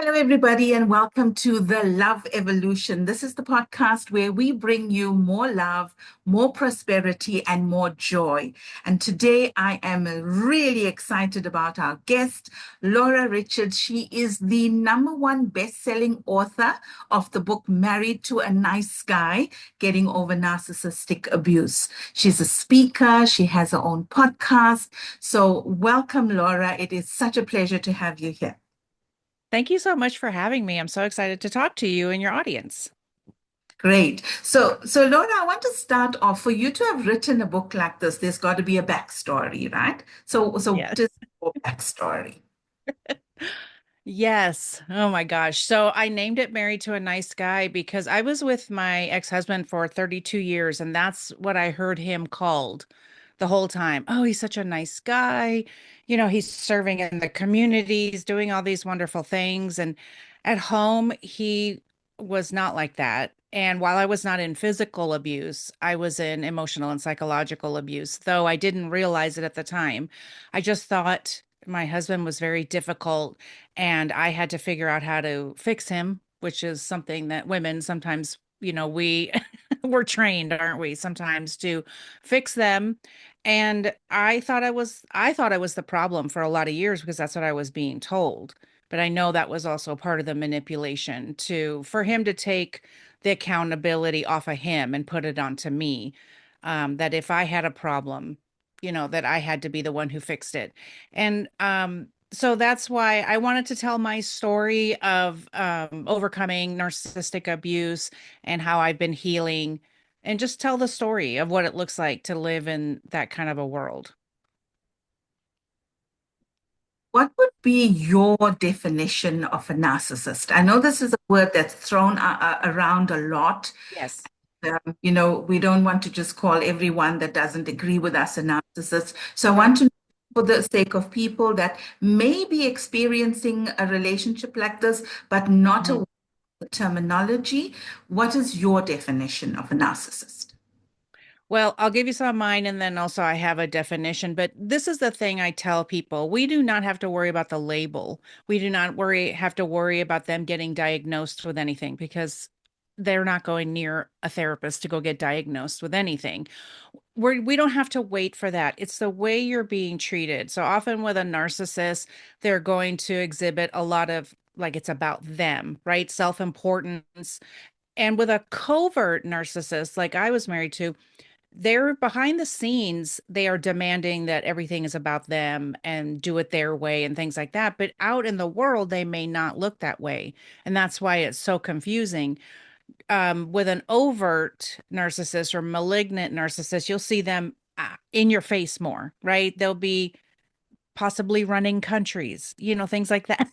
Hello, everybody, and welcome to the Love Evolution. This is the podcast where we bring you more love, more prosperity, and more joy. And today I am really excited about our guest, Laura Richards. She is the #1 best-selling author of the book Married to a Nice Guy, Getting Over Narcissistic Abuse. She's a speaker. She has her own podcast. So welcome, Laura. It is such a pleasure to have you here. Thank you so much for having me. I'm so excited to talk to you and your audience. Great. So Laura, I want to start off. For you to have written a book like this, there's got to be a backstory, right? So what is Yes. your backstory? Yes. Oh my gosh. So I named it Married to a Nice Guy because I was with my ex-husband for 32 years, and that's what I heard him called the whole time. Oh, he's such a nice guy. He's serving in the community, he's doing all these wonderful things. And at home, he was not like that. And while I was not in physical abuse, I was in emotional and psychological abuse, though I didn't realize it at the time. I just thought my husband was very difficult and I had to figure out how to fix him, which is something that women sometimes, we we're trained, aren't we, sometimes to fix them. And I thought I was the problem for a lot of years because that's what I was being told. But I know that was also part of the manipulation to for him to take the accountability off of him and put it onto me. That if I had a problem, that I had to be the one who fixed it. And so that's why I wanted to tell my story of overcoming narcissistic abuse and how I've been healing and just tell the story of what it looks like to live in that kind of a world. What would be your definition of a narcissist? I know this is a word that's thrown around a lot. Yes. We don't want to just call everyone that doesn't agree with us a narcissist. So I want to know, for the sake of people that may be experiencing a relationship like this, but not Mhm. aware of the terminology, what is your definition of a narcissist? Well, I'll give you some of mine and then also I have a definition. But this is the thing I tell people. We do not have to worry about the label. We do not have to worry about them getting diagnosed with anything because they're not going near a therapist to go get diagnosed with anything. We don't have to wait for that. It's the way you're being treated. So often with a narcissist, they're going to exhibit a lot of like it's about them, right? Self-importance. And with a covert narcissist, like I was married to, they're behind the scenes, they are demanding that everything is about them and do it their way and things like that. But out in the world, they may not look that way. And that's why it's so confusing. With an overt narcissist or malignant narcissist, you'll see them in your face more, right? They'll be possibly running countries, things like that.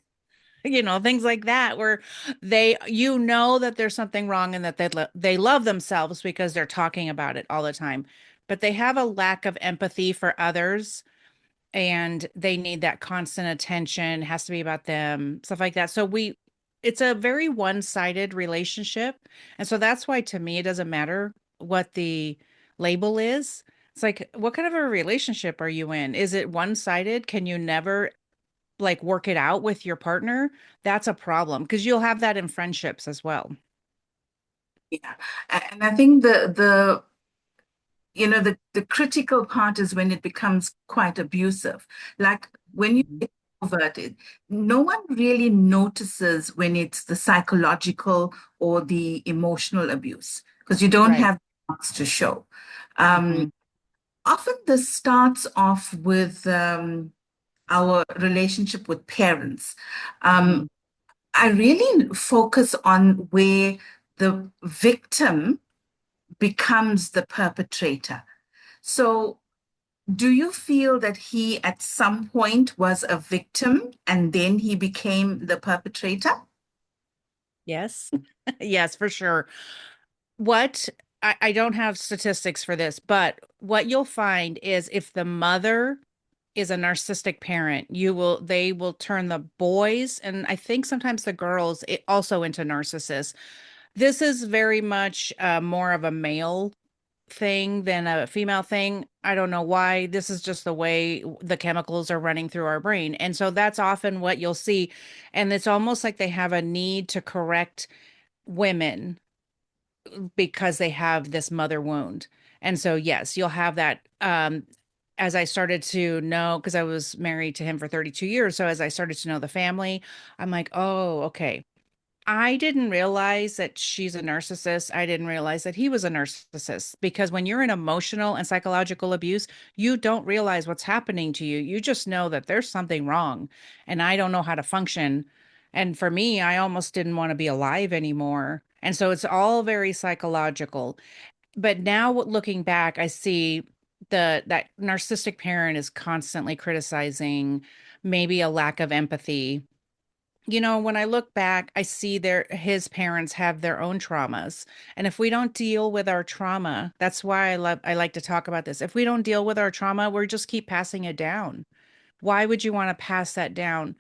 Things like that where that there's something wrong and that they love themselves because they're talking about it all the time. But they have a lack of empathy for others and they need that constant attention, it has to be about them, stuff like that. It's a very one-sided relationship. And so that's why to me it doesn't matter what the label is. It's like, what kind of a relationship are you in? Is it one-sided? Can you never like work it out with your partner? That's a problem because you'll have that in friendships as well. Yeah. And I think the critical part is when it becomes quite abusive. Like when you Mhm. get converted, no one really notices when it's the psychological or the emotional abuse because you don't Right. have marks to show. Um, Hmm. Often this starts off with our relationship with parents. Hmm. Um, I really focus on where the victim becomes the perpetrator. So, do you feel that he at some point was a victim and then he became the perpetrator? Yes. Yes, for sure. What I don't have statistics for this, but what you'll find is if the mother is a narcissistic parent, they will turn the boys and I think sometimes the girls also into narcissists. This is very much more of a male thing than a female thing. I don't know why. This is just the way the chemicals are running through our brain. And so that's often what you'll see. And it's almost like they have a need to correct women because they have this mother wound. And so, yes, you'll have that. As I started to know, because I was married to him for 32 years. So as I started to know the family, I'm like, oh, okay. I didn't realize that she's a narcissist. I didn't realize that he was a narcissist because when you're in emotional and psychological abuse, you don't realize what's happening to you. You just know that there's something wrong and I don't know how to function. And for me, I almost didn't want to be alive anymore. And so it's all very psychological. But now looking back, I see that narcissistic parent is constantly criticizing maybe a lack of empathy. When I look back, I see his parents have their own traumas. And if we don't deal with our trauma, that's why I like to talk about this. If we don't deal with our trauma, we're just keep passing it down. Why would you want to pass that down?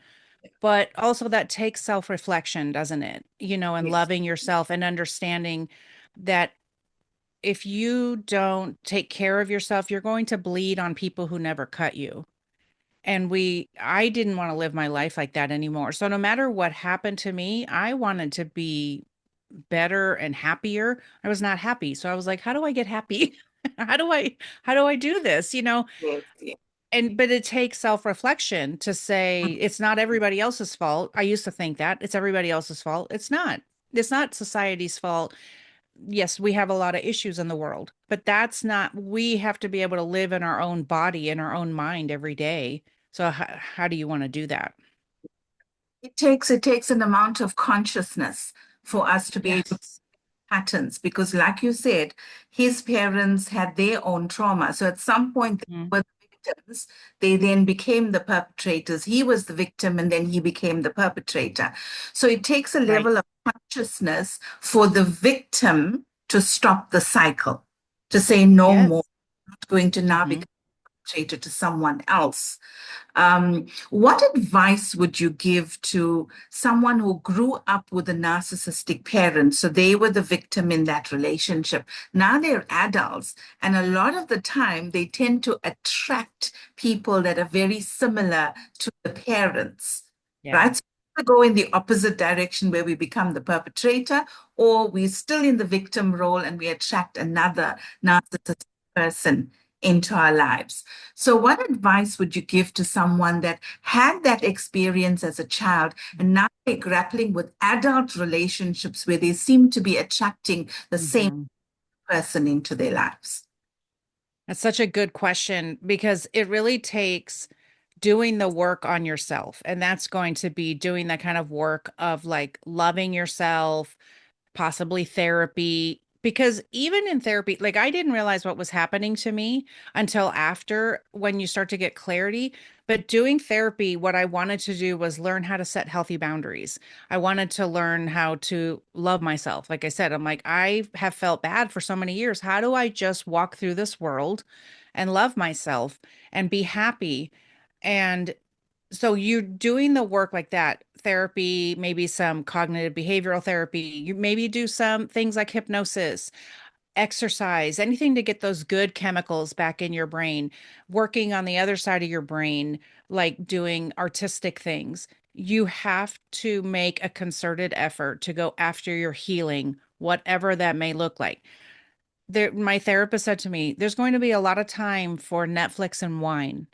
But also that takes self-reflection, doesn't it? And Yes. loving yourself and understanding that if you don't take care of yourself, you're going to bleed on people who never cut you. And I didn't want to live my life like that anymore. So no matter what happened to me, I wanted to be better and happier. I was not happy. So I was like, how do I get happy? How do I do this? Yes. Yes. But it takes self-reflection to say it's not everybody else's fault. I used to think that it's everybody else's fault. It's not. It's not society's fault. Yes, we have a lot of issues in the world, but that's not, we have to be able to live in our own body, in our own mind every day. So how do you want to do that? It takes an amount of consciousness for us to be able Yes. patterns because, like you said, his parents had their own trauma. So at some point, Mhm. they were the victims. They then became the perpetrators. He was the victim and then he became the perpetrator. So it takes a Right. level of consciousness for the victim to stop the cycle, to say no more, Yes. not going to now Hmm. become a perpetrator to someone else. What advice would you give to someone who grew up with a narcissistic parent? So they were the victim in that relationship. Now they're adults, and a lot of the time they tend to attract people that are very similar to the parents, Yeah. right? So we go in the opposite direction where we become the perpetrator, or we're still in the victim role and we attract another narcissistic person into our lives. So, what advice would you give to someone that had that experience as a child and now they're grappling with adult relationships where they seem to be attracting the same Hmm. person into their lives? That's such a good question because it really takes doing the work on yourself. And that's going to be doing that kind of work of like loving yourself, possibly therapy. Because even in therapy, like I didn't realize what was happening to me until after when you start to get clarity. But doing therapy, what I wanted to do was learn how to set healthy boundaries. I wanted to learn how to love myself. Like I said, I'm like, I have felt bad for so many years. How do I just walk through this world and love myself and be happy? And so you're doing the work like that, therapy, maybe some cognitive behavioral therapy, you maybe do some things like hypnosis, exercise, anything to get those good chemicals back in your brain, working on the other side of your brain, like doing artistic things. You have to make a concerted effort to go after your healing, whatever that may look like. My therapist said to me, there's going to be a lot of time for Netflix and wine,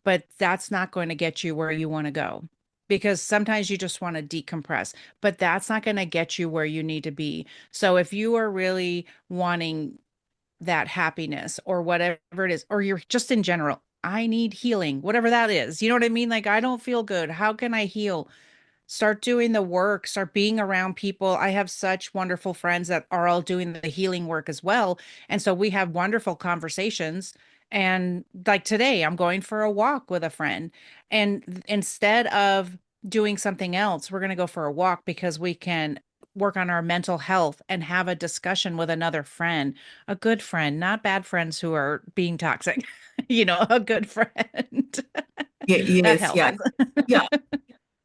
but that's not going to get you where you want to go because sometimes you just want to decompress, but that's not going to get you where you need to be. So if you are really wanting that happiness or whatever it is, or you're just in general, I need healing, whatever that is. You know what I mean? Like, I don't feel good. How can I heal? Start doing the work, start being around people. I have such wonderful friends that are all doing the healing work as well. And so we have wonderful conversations. And like today, I'm going for a walk with a friend. And instead of doing something else, we're going to go for a walk because we can work on our mental health and have a discussion with another friend, a good friend, not bad friends who are being toxic, a good friend. That Yes, helps. yeah.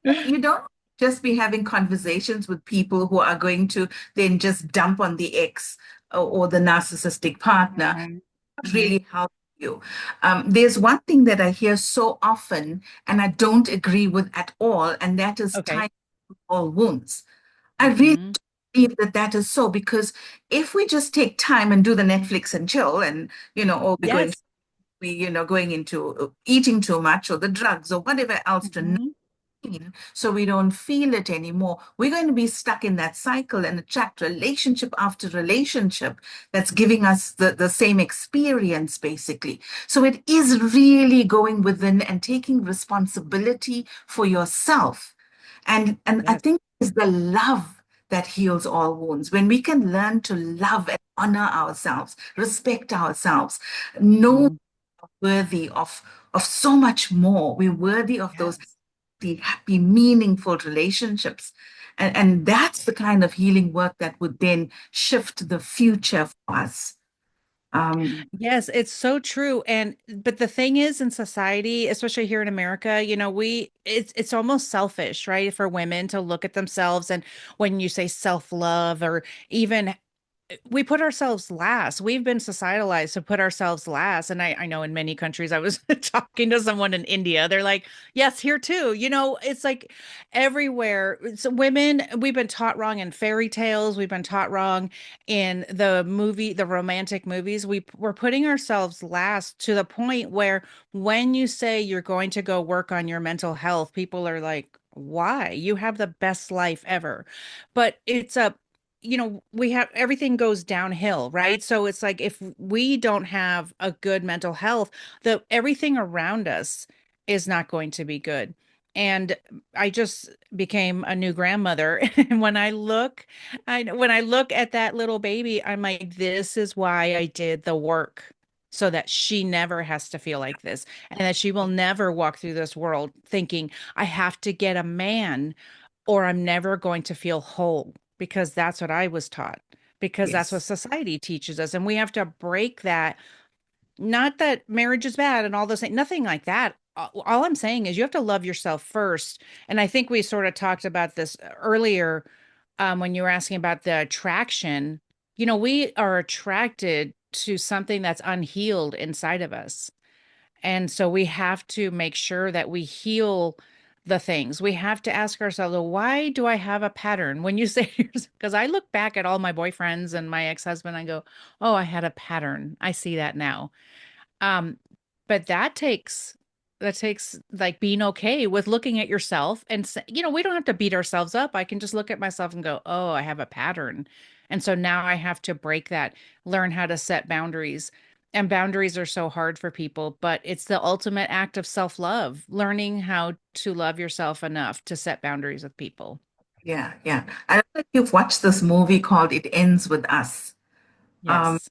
Yeah, you don't just be having conversations with people who are going to then just dump on the ex or the narcissistic partner Hmm. Hmm. really help you. There's one thing that I hear so often, and I don't agree with at all, and that is Okay. time all wounds. I really Hmm. believe that that is so because if we just take time and do the Netflix and chill, and or we're Yes. going into eating too much or the drugs or whatever else to Hmm. so we don't feel it anymore. We're going to be stuck in that cycle and attract relationship after relationship that's giving us the same experience, basically. So it is really going within and taking responsibility for yourself. And I Yes. think it's the love that heals all wounds. When we can learn to love and honor ourselves, respect ourselves, know Mhm. worthy of so much more. We're worthy of those Yes. the happy, meaningful relationships. And that's the kind of healing work that would then shift the future for us. Um, Yes, it's so true. And but the thing is in society, especially here in America, it's almost selfish, right? For women to look at themselves and when you say self-love or even we put ourselves last. We've been societalized to put ourselves last. And I know in many countries, I was talking to someone in India. They're like, yes, here too. It's like everywhere. So women, we've been taught wrong in fairy tales. We've been taught wrong in the romantic movies. We're putting ourselves last to the point where when you say you're going to go work on your mental health, people are like, why? You have the best life ever. But we have everything goes downhill, right? So it's like if we don't have a good mental health, the everything around us is not going to be good. And I just became a new grandmother. And when I look at that little baby, I'm like, this is why I did the work so that she never has to feel like this and that she will never walk through this world thinking I have to get a man or I'm never going to feel whole because that's what I was taught, because that's what yes, society teaches us. And we have to break that. Not that marriage is bad and all those things, nothing like that. All I'm saying is you have to love yourself first. And I think we sort of talked about this earlier when you were asking about the attraction. We are attracted to something that's unhealed inside of us. And so we have to make sure that we heal the things. We have to ask ourselves, well, why do I have a pattern? When you say, because I look back at all my boyfriends and my ex-husband, I go, oh, I had a pattern. I see that now. Um, but that takes like being okay with looking at yourself and we don't have to beat ourselves up. I can just look at myself and go, "Oh, I have a pattern." And so now I have to break that, learn how to set boundaries. And boundaries are so hard for people, but it's the ultimate act of self-love, learning how to love yourself enough to set boundaries with people. yeah, yeah. I don't know if you've watched this movie called It Ends With Us. Um, Yes.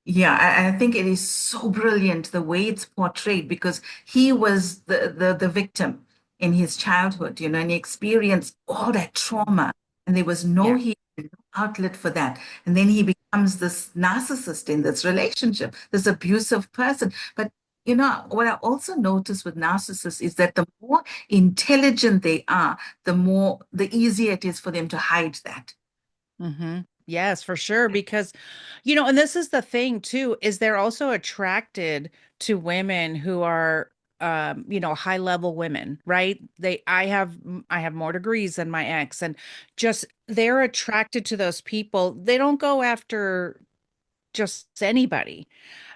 Yeah, I think it is so brilliant the way it's portrayed because he was the victim in his childhood, and he experienced all that trauma, and there was no Yeah. healing, no outlet for that. And then he becomes this narcissist in this relationship, this abusive person. But what I also notice with narcissists is that the more intelligent they are, the easier it is for them to hide that. Mm-hmm. Yes, for sure. Because, and this is the thing too, is they're also attracted to women who are, high level women, right? I have more degrees than my ex, and just they're attracted to those people. They don't go after just anybody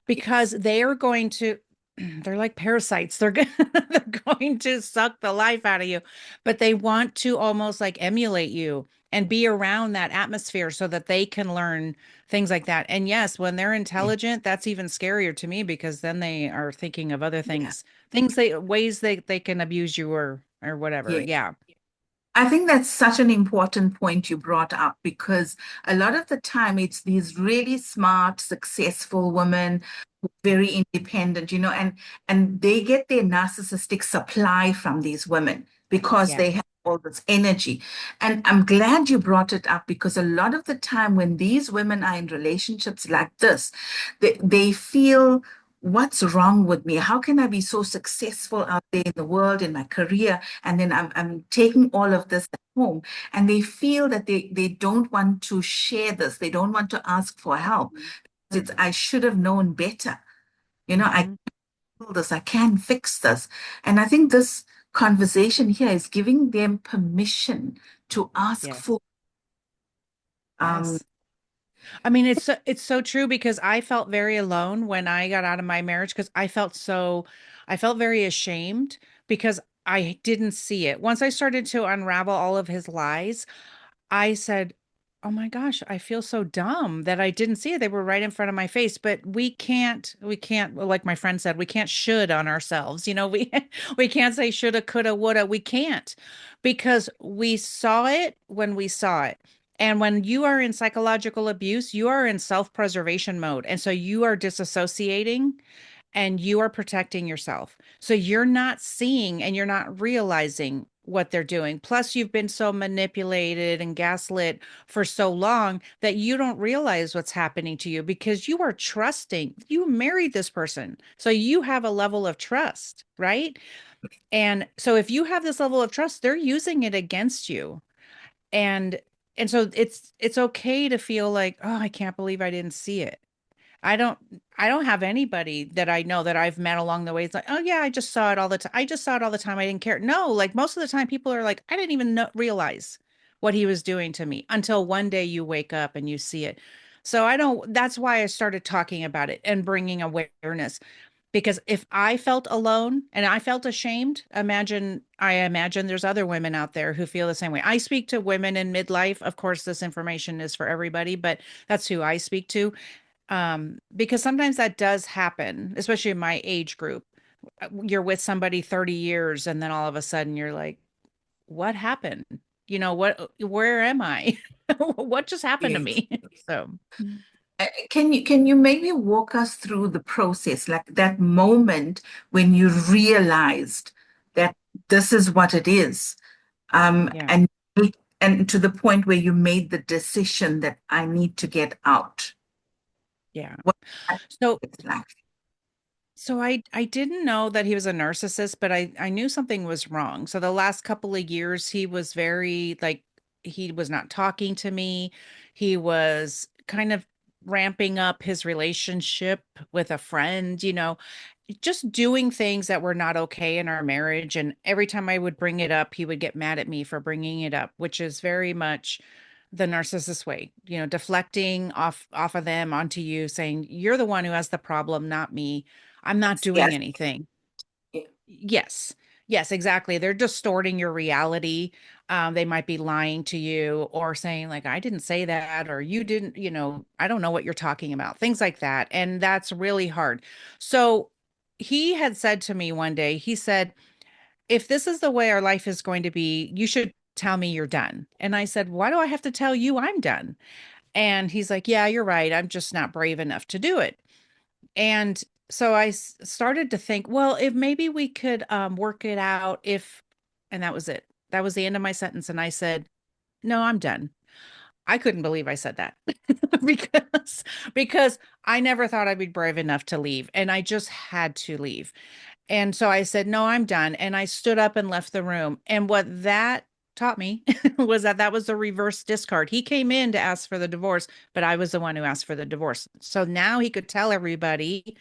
because Yes. they are going to they're like parasites. They're going to suck the life out of you, but they want to almost like emulate you and be around that atmosphere so that they can learn things like that. And yes, when they're intelligent, that's even scarier to me because then they are thinking of other Yeah. things ways they can abuse you or whatever. Yeah. Yeah. I think that's such an important point you brought up because a lot of the time it's these really smart, successful women, very independent, and they get their narcissistic supply from these women because Yeah. they have all this energy. And I'm glad you brought it up because a lot of the time when these women are in relationships like this, they feel what's wrong with me? How can I be so successful out there in the world, in my career, and then I'm taking all of this at home? And they feel that they don't want to share this. They don't want to ask for help. It's, I should have known better. I Mm-hmm. can do this. I can fix this. And I think this conversation here is giving them permission to ask Yes. for. Um, Yes. I mean, it's so true because I felt very alone when I got out of my marriage because I felt very ashamed because I didn't see it. Once I started to unravel all of his lies, I said, "Oh my gosh, I feel so dumb that I didn't see it. They were right in front of my face." But we can't, like my friend said, we can't should on ourselves. We we can't say shoulda, coulda, woulda. We can't because we saw it when we saw it. And when you are in psychological abuse, you are in self-preservation mode. And so you are disassociating and you are protecting yourself. So you're not seeing and you're not realizing what they're doing. Plus, you've been so manipulated and gaslit for so long that you don't realize what's happening to you because you are trusting. You married this person. So you have a level of trust, right? And so if you have this level of trust, they're using it against you. And and so it's okay to feel like, "Oh, I can't believe I didn't see it." I don't I don't have anybody that I know that I've met along the way. It's like, oh yeah, I just saw it all the time. I just saw it all the time. I didn't care. No, like most of the time people are like, I didn't even realize what he was doing to me until one day you wake up and you see it. So I don't, that's why I started talking about it and bringing awareness. Because if I felt alone and I felt ashamed, I imagine there's other women out there who feel the same way. I speak to women in midlife. Of course, this information is for everybody, but that's who I speak to, because sometimes that does happen, especially in my age group. You're with somebody 30 years and then all of a sudden you're like, what happened? Where am I? What just happened to yes. me? So, Can you maybe walk us through the process, like that moment when you realized that this is what it is, yeah, and to the point where you made the decision that I need to get out? yeah. What that So is like? I didn't know that he was a narcissist, but I knew something was wrong. So the last couple of years he was very like he was not talking to me. He was kind of ramping up his relationship with a friend, just doing things that were not okay in our marriage. And every time I would bring it up, he would get mad at me for bringing it up, which is very much the narcissist way, deflecting off of them onto you, saying you're the one who has the problem, not me. I'm not doing Yes. anything. Yeah. Yes. Yes, exactly. They're distorting your reality. They might be lying to you or saying, like, I didn't say that, or you didn't, I don't know what you're talking about, things like that. And that's really hard. So he had said to me one day, he said, if this is the way our life is going to be, you should tell me you're done. And I said, why do I have to tell you I'm done? And he's like, yeah, you're right. I'm just not brave enough to do it. And so started to think, well, if maybe we could work it out if, and that was it. That was the end of my sentence. And I said, no, I'm done. I couldn't believe I said that because I never thought I'd be brave enough to leave. And I just had to leave. And so I said, no, I'm done. And I stood up and left the room. And what that taught me was that was the reverse discard. He came in to ask for the divorce, but I was the one who asked for the divorce. So now he could tell everybody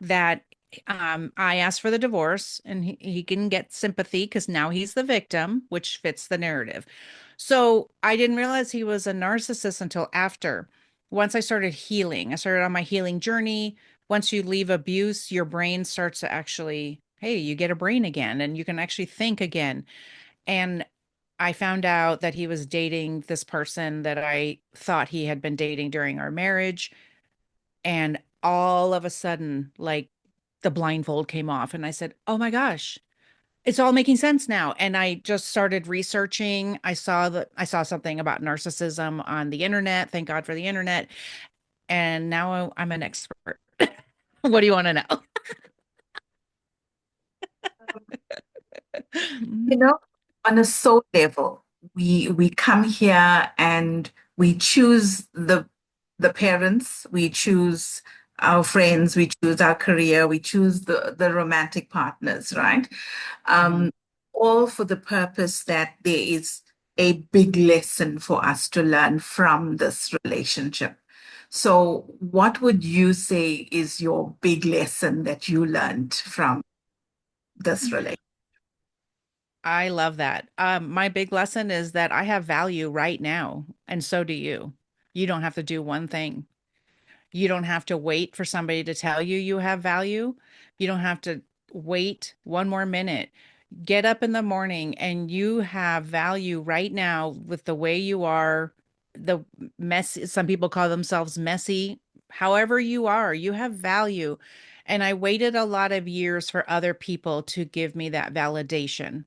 that I asked for the divorce and he can get sympathy because now he's the victim, which fits the narrative. So I didn't realize he was a narcissist until after. Once I started healing, I started on my healing journey. Once you leave abuse, your brain starts to actually, hey, you get a brain again and you can actually think again. And I found out that he was dating this person that I thought he had been dating during our marriage. And all of a sudden, like the blindfold came off, and I said, oh my gosh, it's all making sense now. And I just started researching. I saw something about narcissism on the internet. Thank God for the internet. And now I'm an expert. What do you want to know? You know, on a soul level, we come here and we choose the parents, we choose our friends, we choose our career, we choose the romantic partners, right? Mhm. Um, all for the purpose that there is a big lesson for us to learn from this relationship. So, what would you say is your big lesson that you learned from this relationship? I love that. My big lesson is that I have value right now, and so do you. You don't have to do one thing. You don't have to wait for somebody to tell you you have value. You don't have to wait one more minute. Get up in the morning and you have value right now with the way you are, the messy, some people call themselves messy. However you are, you have value. And I waited a lot of years for other people to give me that validation.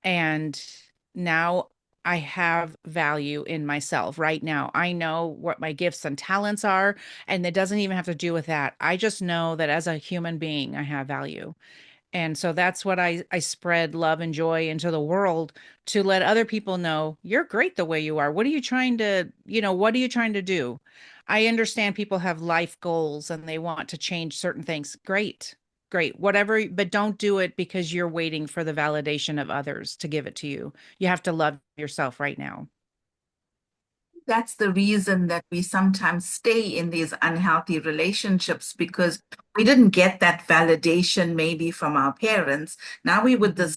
And now I have value in myself right now. I know what my gifts and talents are, and it doesn't even have to do with that. I just know that as a human being, I have value. And so that's what I spread love and joy into the world to let other people know you're great the way you are. What are you trying to, what are you trying to do? I understand people have life goals and they want to change certain things. Great. Great. Whatever, but don't do it because you're waiting for the validation of others to give it to you. You have to love yourself right now. That's the reason that we sometimes stay in these unhealthy relationships because we didn't get that validation maybe from our parents. Now we with Mhm. this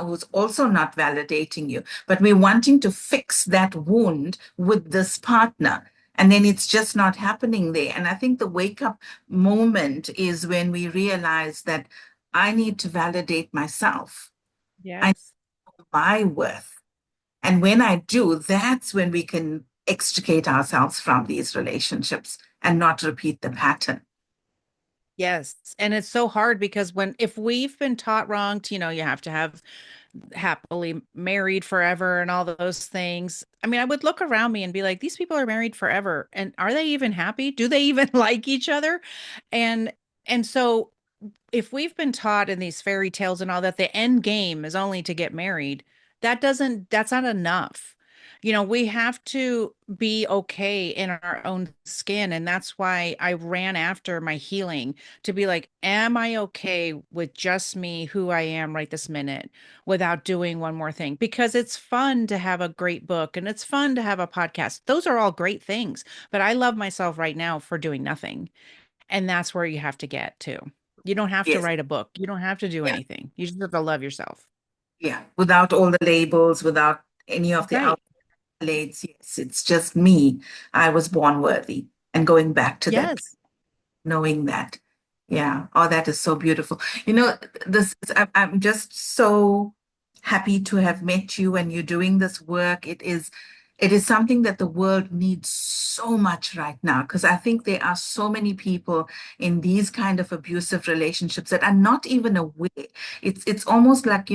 who's also not validating you, but we're wanting to fix that wound with this partner. And then it's just not happening there. And I think the wake up moment is when we realize that I need to validate myself. I Yes. know my worth. And when I do, that's when we can extricate ourselves from these relationships and not repeat the pattern. Yes. And it's so hard because if we've been taught wrong to, you have to have happily married forever and all those things. I mean, I would look around me and be like, these people are married forever. And are they even happy? Do they even like each other? And so if we've been taught in these fairy tales and all that the end game is only to get married, that's not enough. We have to be okay in our own skin. And that's why I ran after my healing to be like, am I okay with just me, who I am right this minute, without doing one more thing? Because it's fun to have a great book and it's fun to have a podcast. Those are all great things. But I love myself right now for doing nothing. And that's where you have to get to. You don't have to Yes. write a book. You don't have to do Yeah. anything. You just have to love yourself. Yeah. Without all the labels, without any of the Right. accolades. Yes. It's just me. I was born worthy. And going back to that, Yes. knowing that. Yeah. Oh, that is so beautiful. I'm just so happy to have met you and you're doing this work. It is something that the world needs so much right now because I think there are so many people in these kind of abusive relationships that are not even aware. It's almost like,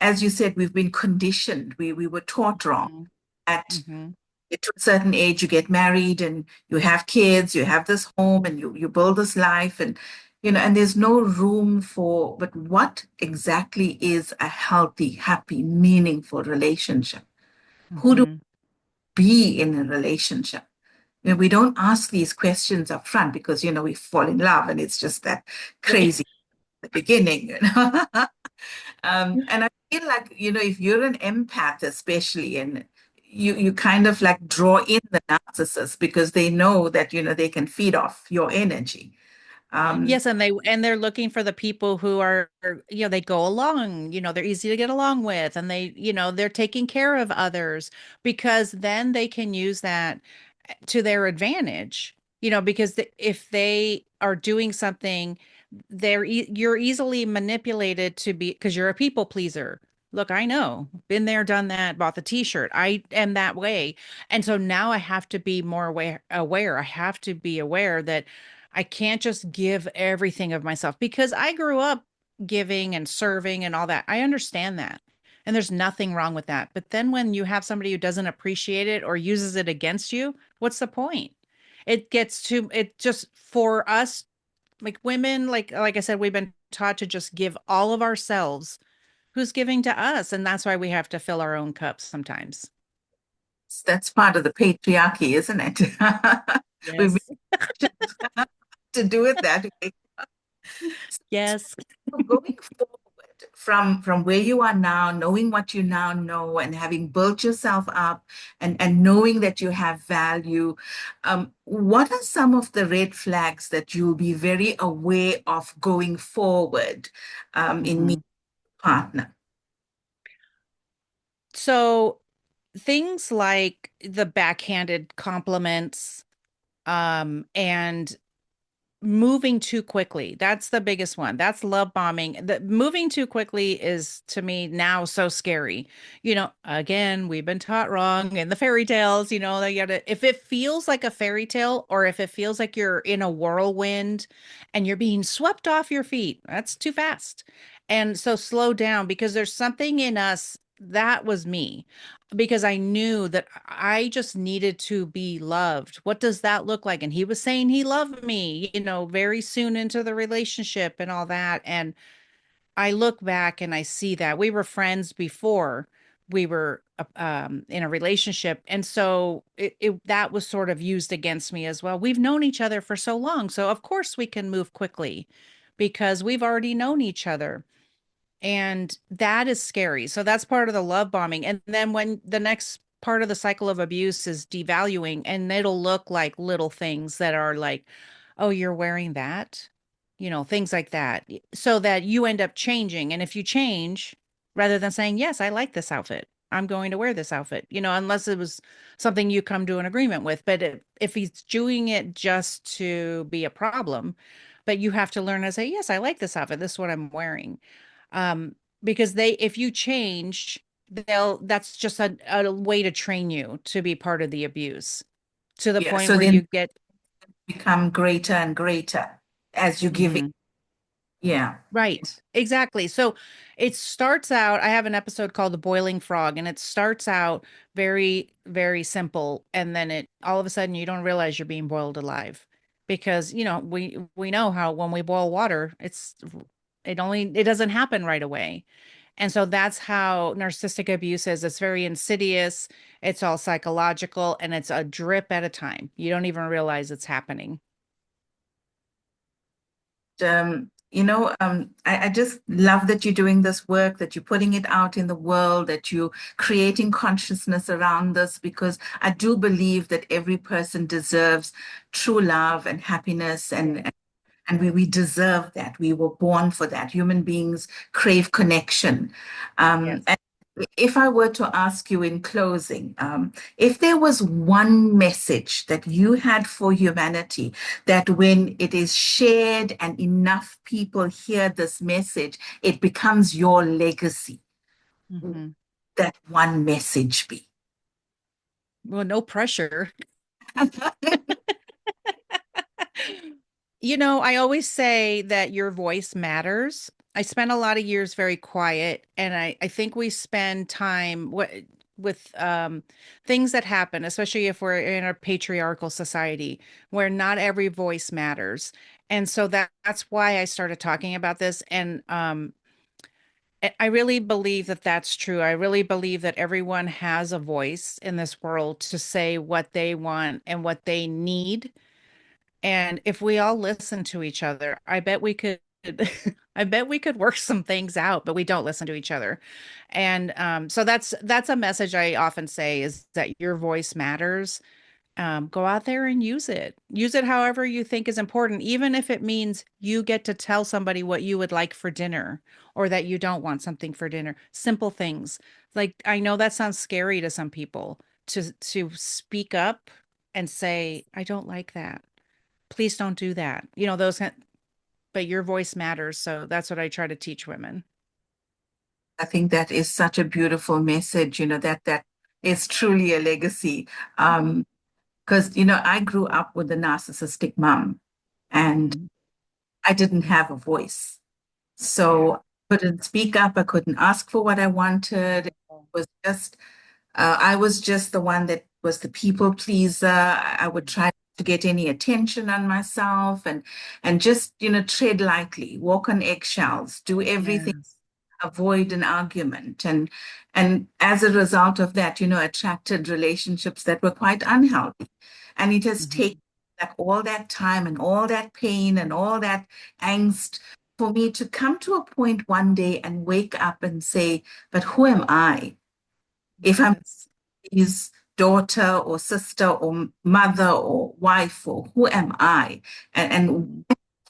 as you said, we've been conditioned. We were taught wrong. Mhm. At Mhm. to a certain age, you get married and you have kids, you have this home and you build this life and and there's no room for, but what exactly is a healthy, happy, meaningful relationship? Who do Mhm. we be in a relationship? We don't ask these questions up front because we fall in love and it's just that crazy at the beginning, and I feel like, if you're an empath, especially, and you kind of like draw in the narcissist because they know that, they can feed off your energy. Um, Yes, and they're looking for the people who they go along, they're easy to get along with, and they're taking care of others because then they can use that to their advantage, because if they are doing something, you're easily manipulated to be because you're a people pleaser. Look, I know, been there, done that, bought the t-shirt. I am that way. And so now I have to be more aware. I have to be aware that I can't just give everything of myself because I grew up giving and serving and all that. I understand that. And there's nothing wrong with that. But then when you have somebody who doesn't appreciate it or uses it against you, what's the point? It just for us, like women, like I said, we've been taught to just give all of ourselves. Who's giving to us? And that's why we have to fill our own cups sometimes. that's part of the patriarchy, isn't it? We've Yes. been to do it that way. Yes. So going forward from where you are now, knowing what you now know and having built yourself up and knowing that you have value, what are some of the red flags that you'll be very aware of going forward in meeting Mhm. a partner? So things like the backhanded compliments, and moving too quickly. That's the biggest one. That's love bombing. The moving too quickly is to me now so scary. Again, we've been taught wrong in the fairy tales, that you gotta, if it feels like a fairy tale or if it feels like you're in a whirlwind and you're being swept off your feet, that's too fast. And so slow down because there's something in us that was me because I knew that I just needed to be loved. What does that look like? And he was saying he loved me, very soon into the relationship and all that. And I look back and I see that we were friends before we were in a relationship. And so that was sort of used against me as well. We've known each other for so long. So, of course, we can move quickly because we've already known each other. And that is scary. So that's part of the love bombing. And then when the next part of the cycle of abuse is devaluing, and it'll look like little things that are like, oh, you're wearing that, things like that, so that you end up changing. And if you change, rather than saying, yes, I like this outfit, I'm going to wear this outfit, unless it was something you come to an agreement with. But if he's doing it just to be a problem, but you have to learn to say, yes, I like this outfit. This is what I'm wearing, um, because if you change, that's just a way to train you to be part of the abuse to the Yeah, point so where then you get. become greater and greater as you give it. Mhm. Yeah. Right. Exactly. So it starts out, I have an episode called The Boiling Frog, and it starts out very, very simple. And then all of a sudden you don't realize you're being boiled alive because, we know how when we boil water, it doesn't happen right away. And so that's how narcissistic abuse is. It's very insidious. It's all psychological and it's a drip at a time. You don't even realize it's happening. I just love that you're doing this work, that you're putting it out in the world, that you're creating consciousness around this, because I do believe that every person deserves true love and happiness, and we deserve that. We were born for that. Human beings crave connection. Yes. And if I were to ask you in closing, if there was one message that you had for humanity, that when it is shared and enough people hear this message, it becomes your legacy, Hmm. that one message be? Well, no pressure. I always say that your voice matters. I spent a lot of years very quiet, and I think we spend time with things that happen, especially if we're in a patriarchal society where not every voice matters. And so that's why I started talking about this. And I really believe that that's true. I really believe that everyone has a voice in this world to say what they want and what they need. And if we all listen to each other, I bet we could I bet we could work some things out, but we don't listen to each other. And so that's a message I often say is that your voice matters. Go out there and use it. Use it however you think is important, even if it means you get to tell somebody what you would like for dinner or that you don't want something for dinner. Simple things. Like I know that sounds scary to some people to speak up and say, I don't like that. Please don't do that. But your voice matters. So that's what I try to teach women. I think that is such a beautiful message, that is truly a legacy. Because, I grew up with a narcissistic mom and Mhm. I didn't have a voice. Yeah. So I couldn't speak up. I couldn't ask for what I wanted. It was just, I was just the one that was the people pleaser. I would try to get any attention on myself and just, tread lightly, walk on eggshells, do everything, Yes. avoid an argument. And as a result of that, attracted relationships that were quite unhealthy. And it has taken Mhm. like all that time and all that pain and all that angst for me to come to a point one day and wake up and say, but who am I? If I'm Yes. his daughter or sister or mother or wife, or who am I? And Mhm.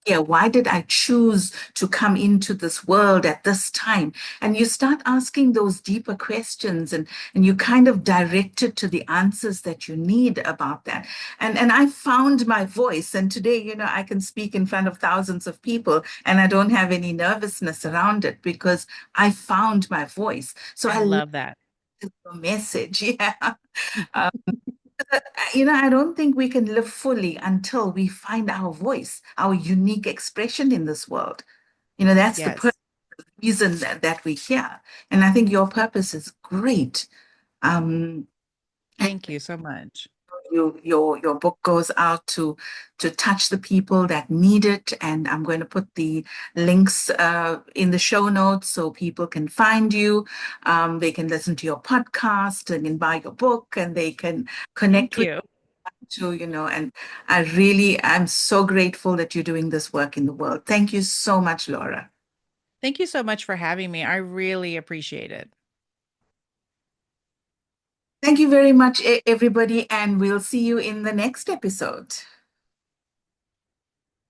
yeah, why did I choose to come into this world at this time? And you start asking those deeper questions, and you kind of direct it to the answers that you need about that. And I found my voice. And today, I can speak in front of thousands of people and I don't have any nervousness around it because I found my voice. So I I love love that. the message. Yeah. Uh, I don't think we can live fully until we find our voice, our unique expression in this world. That's the Yes. reason that we're here. And I think your purpose is great. Um, and Thank you so much. your book goes out to touch the people that need it. And I'm going to put the links in the show notes so people can find you. They can listen to your podcast and can buy your book and they can connect Thank with you. to, and I'm so grateful that you're doing this work in the world. Thank you so much, Laura. Thank you so much for having me. I really appreciate it. Thank you very much, everybody, and we'll see you in the next episode.